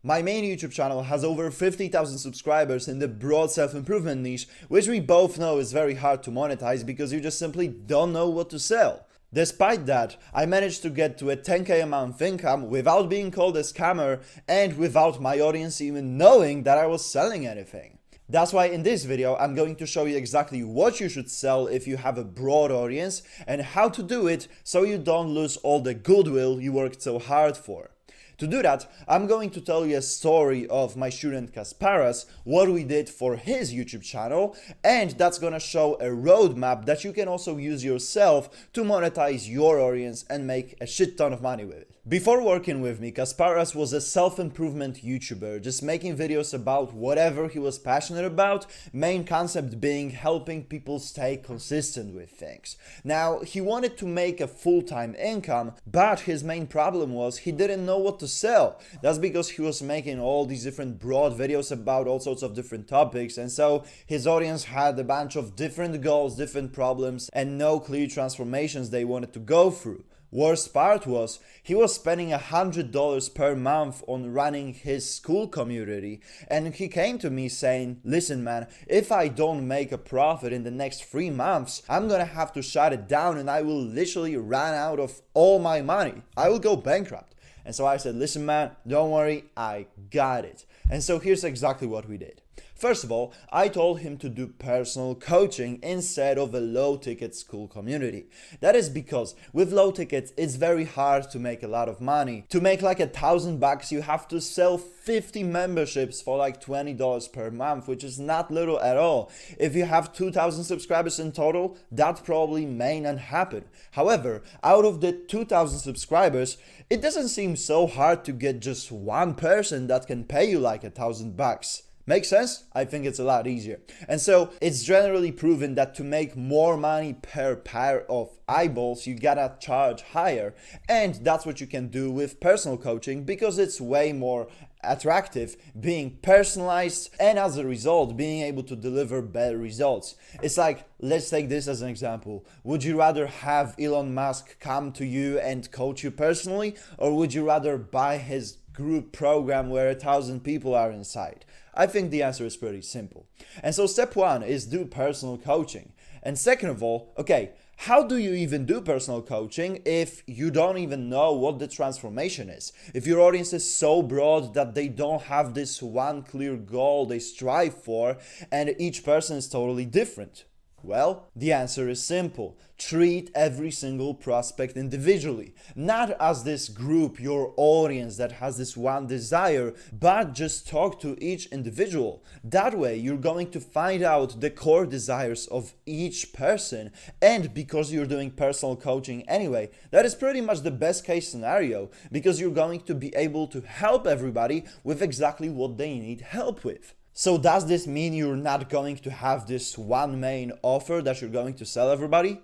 My main YouTube channel has over 50,000 subscribers in the broad self-improvement niche, which we both know is very hard to monetize because you just simply don't know what to sell. Despite that, I managed to get to a 10k a month income without being called a scammer and without my audience even knowing that I was selling anything. That's why in this video I'm going to show you exactly what you should sell if you have a broad audience and how to do it so you don't lose all the goodwill you worked so hard for. To do that, I'm going to tell you a story of my student Kasparas, what we did for his YouTube channel, and that's gonna show a roadmap that you can also use yourself to monetize your audience and make a shit ton of money with it. Before working with me, Kasparas was a self-improvement YouTuber, just making videos about whatever he was passionate about, main concept being helping people stay consistent with things. Now, he wanted to make a full-time income, but his main problem was he didn't know what to sell. That's because he was making all these different broad videos about all sorts of different topics, and so his audience had a bunch of different goals, different problems, and no clear transformations they wanted to go through. Worst part was, he was spending $100 per month on running his school community, and he came to me saying, listen man, if I don't make a profit in the next 3 months, I'm gonna have to shut it down and I will literally run out of all my money. I will go bankrupt. And so I said, listen man, don't worry, I got it. And so here's exactly what we did. First of all, I told him to do personal coaching instead of a low-ticket school community. That is because with low tickets, it's very hard to make a lot of money. To make like $1,000, you have to sell 50 memberships for like $20 per month, which is not little at all. If you have 2,000 subscribers in total, that probably may not happen. However, out of the 2,000 subscribers, it doesn't seem so hard to get just one person that can pay you like $1,000. Make sense? I think it's a lot easier. And so it's generally proven that to make more money per pair of eyeballs, you gotta charge higher. And that's what you can do with personal coaching because it's way more attractive, being personalized, and as a result being able to deliver better results. It's like, let's take this as an example. Would you rather have Elon Musk come to you and coach you personally, or would you rather buy his group program where 1,000 people are inside? I think the answer is pretty simple. And so step one is do personal coaching. And second of all, okay, how do you even do personal coaching if you don't even know what the transformation is? If your audience is so broad that they don't have this one clear goal they strive for and each person is totally different? Well, the answer is simple. Treat every single prospect individually, not as this group, your audience that has this one desire, but just talk to each individual. That way, you're going to find out the core desires of each person, and because you're doing personal coaching anyway, that is pretty much the best case scenario, because you're going to be able to help everybody with exactly what they need help with. So does this mean you're not going to have this one main offer that you're going to sell everybody?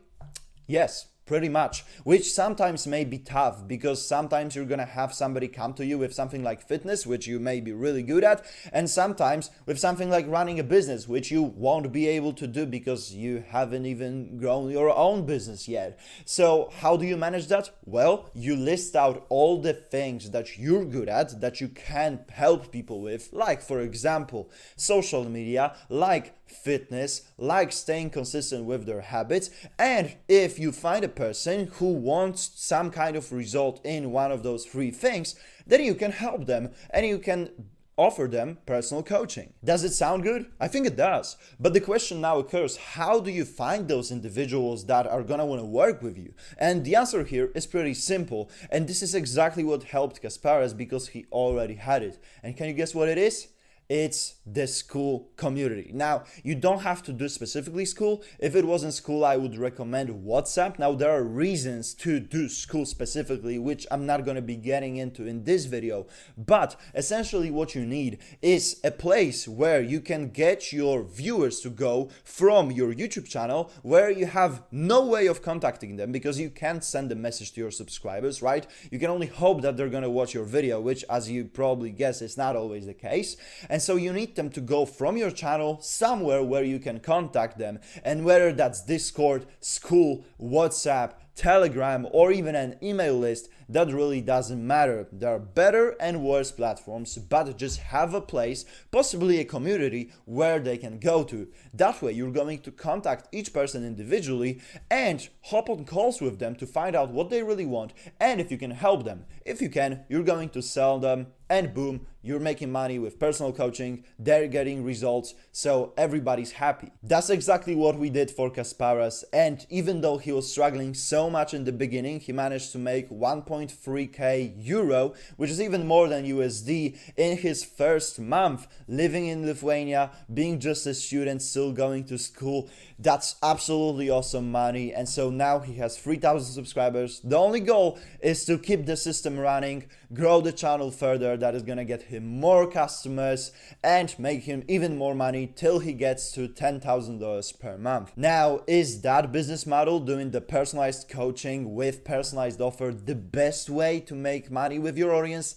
Yes, pretty much, which sometimes may be tough because sometimes you're gonna have somebody come to you with something like fitness, which you may be really good at, and sometimes with something like running a business, which you won't be able to do because you haven't even grown your own business yet. So how do you manage that? Well, you list out all the things that you're good at that you can help people with, like for example, social media, like fitness, like staying consistent with their habits. And if you find a person who wants some kind of result in one of those 3 things, then you can help them and you can offer them personal coaching. Does it sound good? I think it does. But the question now occurs, how do you find those individuals that are gonna wanna work with you? And the answer here is pretty simple. And this is exactly what helped Kasparas because he already had it. And can you guess what it is? It's the school community. Now, you don't have to do specifically school. If it wasn't school, I would recommend WhatsApp. Now, there are reasons to do school specifically, which I'm not going to be getting into in this video. But essentially what you need is a place where you can get your viewers to go from your YouTube channel where you have no way of contacting them because you can't send a message to your subscribers, right? You can only hope that they're going to watch your video, which as you probably guess is not always the case. And so you need them to go from your channel somewhere where you can contact them, and whether that's Discord, school, WhatsApp, Telegram, or even an email list, that really doesn't matter. There are better and worse platforms, but just have a place, possibly a community, where they can go to. That way you're going to contact each person individually and hop on calls with them to find out what they really want and if you can help them. If you can, you're going to sell them, and boom, you're making money with personal coaching, they're getting results, so everybody's happy. That's exactly what we did for Kasparas, and even though he was struggling so much in the beginning, he managed to make 1.3k euro, which is even more than USD, in his first month living in Lithuania, being just a student, still going to school. That's absolutely awesome money, and so now he has 3,000 subscribers. The only goal is to keep the system running, grow the channel further. That is gonna get him more customers and make him even more money till he gets to $10,000 per month. Now, is that business model, doing the personalized coaching with personalized offer, the best way to make money with your audience?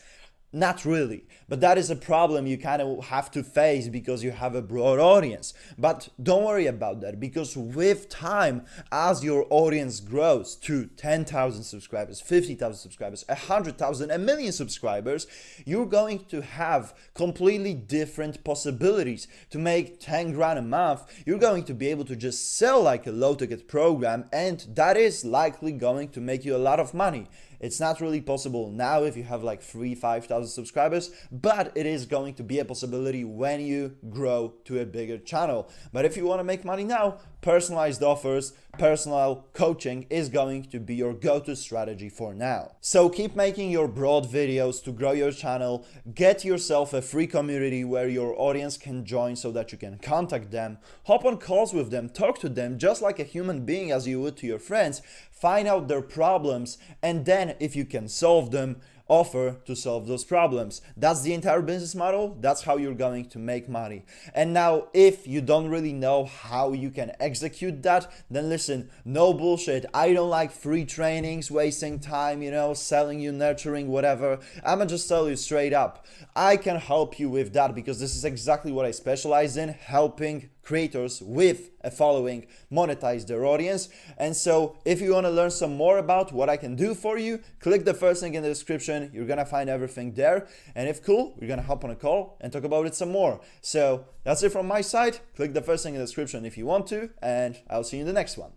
Not really, but that is a problem you kind of have to face because you have a broad audience. But don't worry about that, because with time, as your audience grows to 10,000 subscribers, 50,000 subscribers, 100,000, a million subscribers, you're going to have completely different possibilities to make 10 grand a month. You're going to be able to just sell like a low-ticket program, and that is likely going to make you a lot of money. It's not really possible now if you have like 5,000 subscribers, but it is going to be a possibility when you grow to a bigger channel. But if you want to make money now, personalized offers, personal coaching is going to be your go-to strategy for now. So keep making your broad videos to grow your channel, get yourself a free community where your audience can join so that you can contact them, hop on calls with them, talk to them just like a human being as you would to your friends, find out their problems, and then if you can solve them, offer to solve those problems. That's the entire business model. That's how you're going to make money. And now, if you don't really know how you can execute that, then listen, no bullshit. I don't like free trainings, wasting time, selling you, nurturing, whatever. I'ma just tell you straight up, I can help you with that because this is exactly what I specialize in, helping creators with a following monetize their audience. And so if you want to learn some more about what I can do for you, click the first link in the description. You're gonna find everything there, and if cool, we're gonna hop on a call and talk about it some more. So that's it from my side. Click the first link in the description if you want to, and I'll see you in the next one.